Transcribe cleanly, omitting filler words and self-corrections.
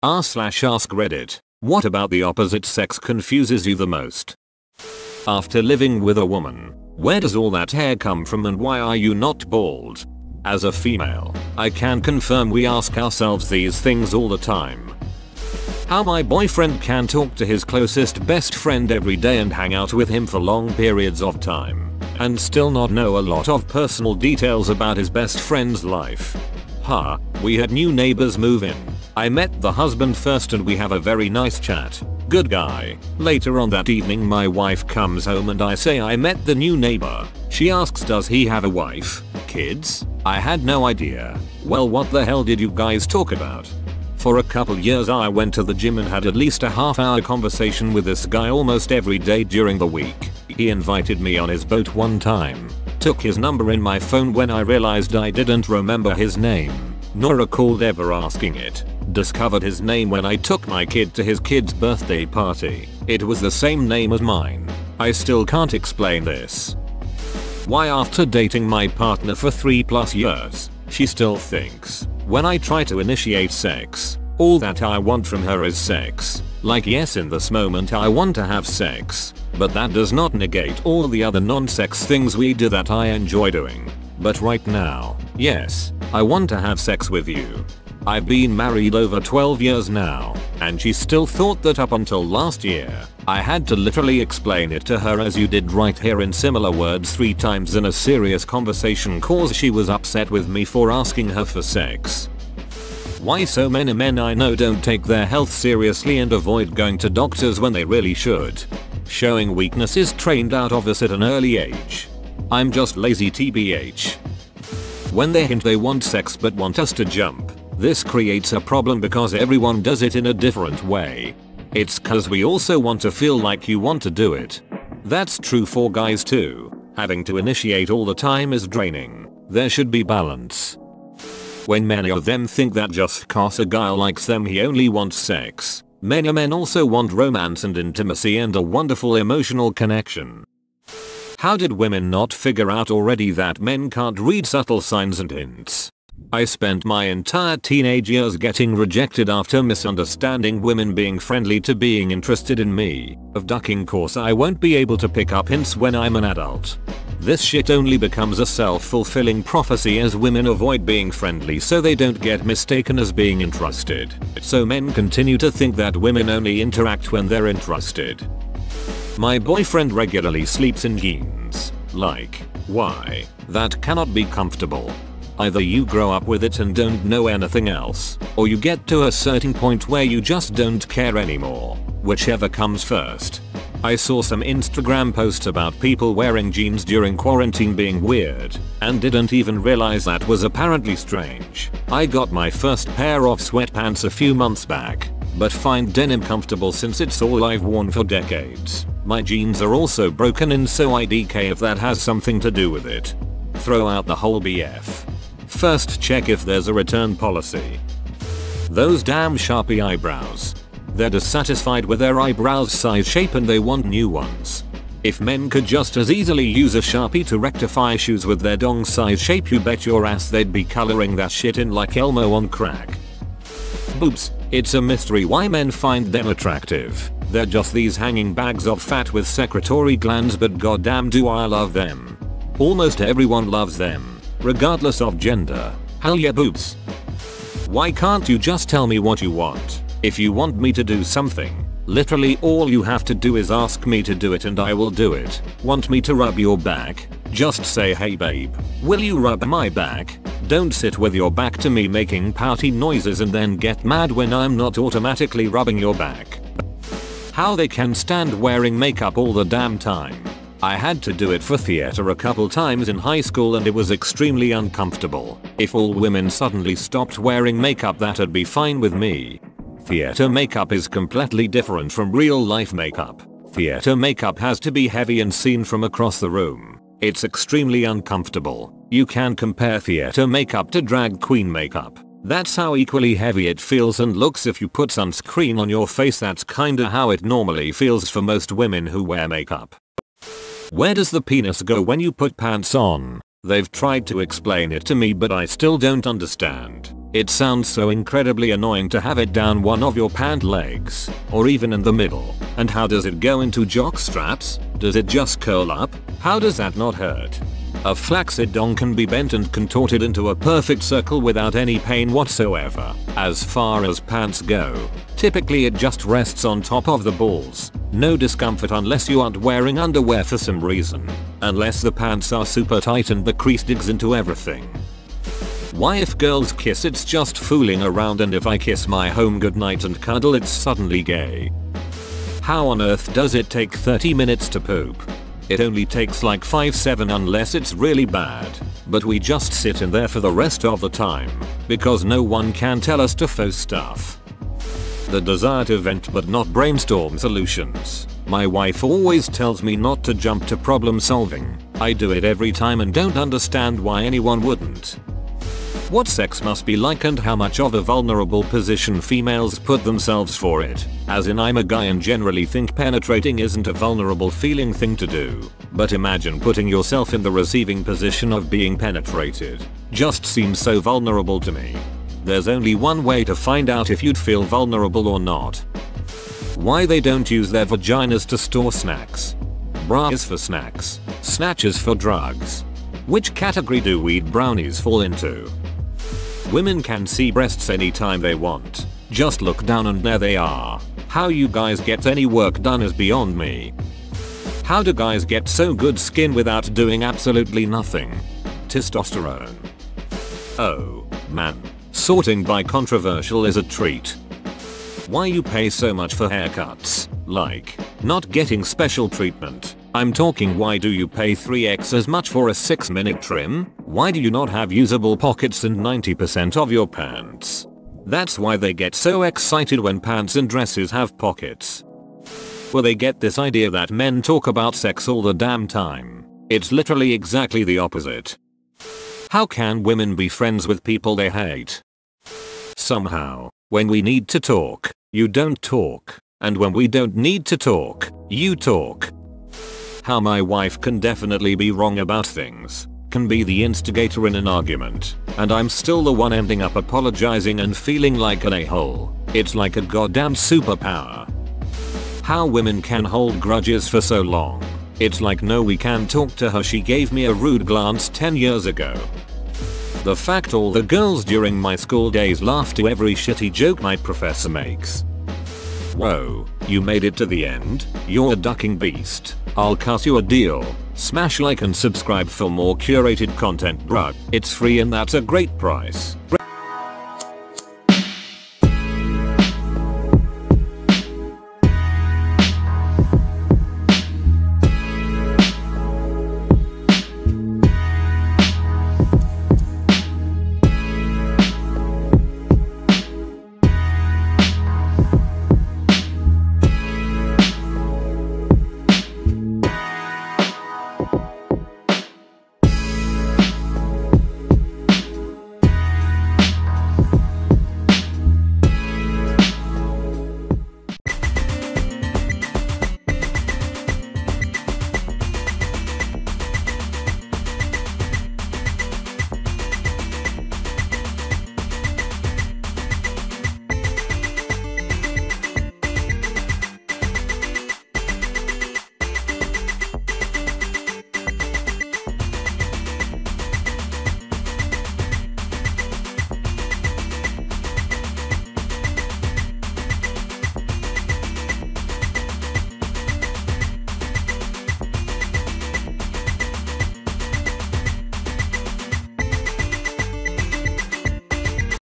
r/ask Reddit. What about the opposite sex confuses you the most? After living with a woman, where does all that hair come from and why are you not bald? As a female, I can confirm we ask ourselves these things all the time. How my boyfriend can talk to his closest best friend every day and hang out with him for long periods of time, and still not know a lot of personal details about his best friend's life. We had new neighbors move in. I met the husband first and we have a very nice chat. Good guy. Later on that evening my wife comes home and I say I met the new neighbor. She asks does he have a wife? Kids? I had no idea. Well, what the hell did you guys talk about? For a couple years I went to the gym and had at least a half-hour conversation with this guy almost every day during the week. He invited me on his boat one time. Took his number in my phone when I realized I didn't remember his name, nor recalled ever asking it. Discovered his name when I took my kid to his kid's birthday party. It was the same name as mine. I still can't explain this. Why after dating my partner for 3+ years, she still thinks, when I try to initiate sex, all that I want from her is sex. Like yes, in this moment I want to have sex, but that does not negate all the other non-sex things we do that I enjoy doing. But right now, yes, I want to have sex with you. I've been married over 12 years now, and she still thought that up until last year. I had to literally explain it to her as you did right here in similar words 3 times in a serious conversation cause she was upset with me for asking her for sex. Why so many men I know don't take their health seriously and avoid going to doctors when they really should. Showing weakness is trained out of us at an early age. I'm just lazy tbh. When they hint they want sex but want us to jump, this creates a problem because everyone does it in a different way. It's cause we also want to feel like you want to do it. That's true for guys too. Having to initiate all the time is draining. There should be balance. When many of them think that just cause a guy likes them he only wants sex, many men also want romance and intimacy and a wonderful emotional connection. How did women not figure out already that men can't read subtle signs and hints? I spent my entire teenage years getting rejected after misunderstanding women being friendly to being interested in me. Of ducking course I won't be able to pick up hints when I'm an adult. This shit only becomes a self-fulfilling prophecy as women avoid being friendly so they don't get mistaken as being interested. So men continue to think that women only interact when they're interested. My boyfriend regularly sleeps in jeans. Like, why? That cannot be comfortable. Either you grow up with it and don't know anything else, or you get to a certain point where you just don't care anymore. Whichever comes first. I saw some Instagram posts about people wearing jeans during quarantine being weird, and didn't even realize that was apparently strange. I got my first pair of sweatpants a few months back, but find denim comfortable since it's all I've worn for decades. My jeans are also broken in so I DK if that has something to do with it. Throw out the whole BF. First check if there's a return policy. Those damn Sharpie eyebrows. They're dissatisfied with their eyebrows size shape and they want new ones. If men could just as easily use a Sharpie to rectify issues with their dong size shape, you bet your ass they'd be coloring that shit in like Elmo on crack. Boobs. It's a mystery why men find them attractive. They're just these hanging bags of fat with secretory glands, but goddamn do I love them. Almost everyone loves them, regardless of gender. Hell yeah, boobs. Why can't you just tell me what you want? If you want me to do something, literally all you have to do is ask me to do it and I will do it. Want me to rub your back? Just say hey babe, will you rub my back? Don't sit with your back to me making pouty noises and then get mad when I'm not automatically rubbing your back. How they can stand wearing makeup all the damn time. I had to do it for theater a couple times in high school and it was extremely uncomfortable. If all women suddenly stopped wearing makeup that'd be fine with me. Theater makeup is completely different from real life makeup. Theater makeup has to be heavy and seen from across the room. It's extremely uncomfortable. You can compare theater makeup to drag queen makeup. That's how equally heavy it feels and looks if you put sunscreen on your face. That's kinda how it normally feels for most women who wear makeup. Where does the penis go when you put pants on? They've tried to explain it to me but I still don't understand. It sounds so incredibly annoying to have it down one of your pant legs, or even in the middle. And how does it go into jock straps? Does it just curl up? How does that not hurt? A flaccid dong can be bent and contorted into a perfect circle without any pain whatsoever. As far as pants go, typically it just rests on top of the balls. No discomfort unless you aren't wearing underwear for some reason. Unless the pants are super tight and the crease digs into everything. Why if girls kiss it's just fooling around, and if I kiss my home goodnight and cuddle it's suddenly gay? How on earth does it take 30 minutes to poop? It only takes like 5-7 unless it's really bad. But we just sit in there for the rest of the time, because no one can tell us to faux stuff. The desire to vent but not brainstorm solutions. My wife always tells me not to jump to problem solving. I do it every time and don't understand why anyone wouldn't. What sex must be like and how much of a vulnerable position females put themselves for it. As in, I'm a guy and generally think penetrating isn't a vulnerable feeling thing to do. But imagine putting yourself in the receiving position of being penetrated. Just seems so vulnerable to me. There's only one way to find out if you'd feel vulnerable or not. Why they don't use their vaginas to store snacks. Bra is for snacks. Snatch is for drugs. Which category do weed brownies fall into? Women can see breasts anytime they want. Just look down and there they are. How you guys get any work done is beyond me. How do guys get so good skin without doing absolutely nothing? Testosterone. Oh, man. Sorting by controversial is a treat. Why you pay so much for haircuts? Like, not getting special treatment. I'm talking, why do you pay 3x as much for a 6-minute trim? Why do you not have usable pockets in 90% of your pants? That's why they get so excited when pants and dresses have pockets. Well, they get this idea that men talk about sex all the damn time. It's literally exactly the opposite. How can women be friends with people they hate? Somehow, when we need to talk, you don't talk. And when we don't need to talk, you talk. How my wife can definitely be wrong about things, can be the instigator in an argument, and I'm still the one ending up apologizing and feeling like an a-hole. It's like a goddamn superpower. How women can hold grudges for so long. It's like, no, we can talk to her, she gave me a rude glance 10 years ago. The fact all the girls during my school days laugh to every shitty joke my professor makes. Whoa, you made it to the end? You're a ducking beast. I'll cut you a deal. Smash like and subscribe for more curated content, bruh. It's free and that's a great price.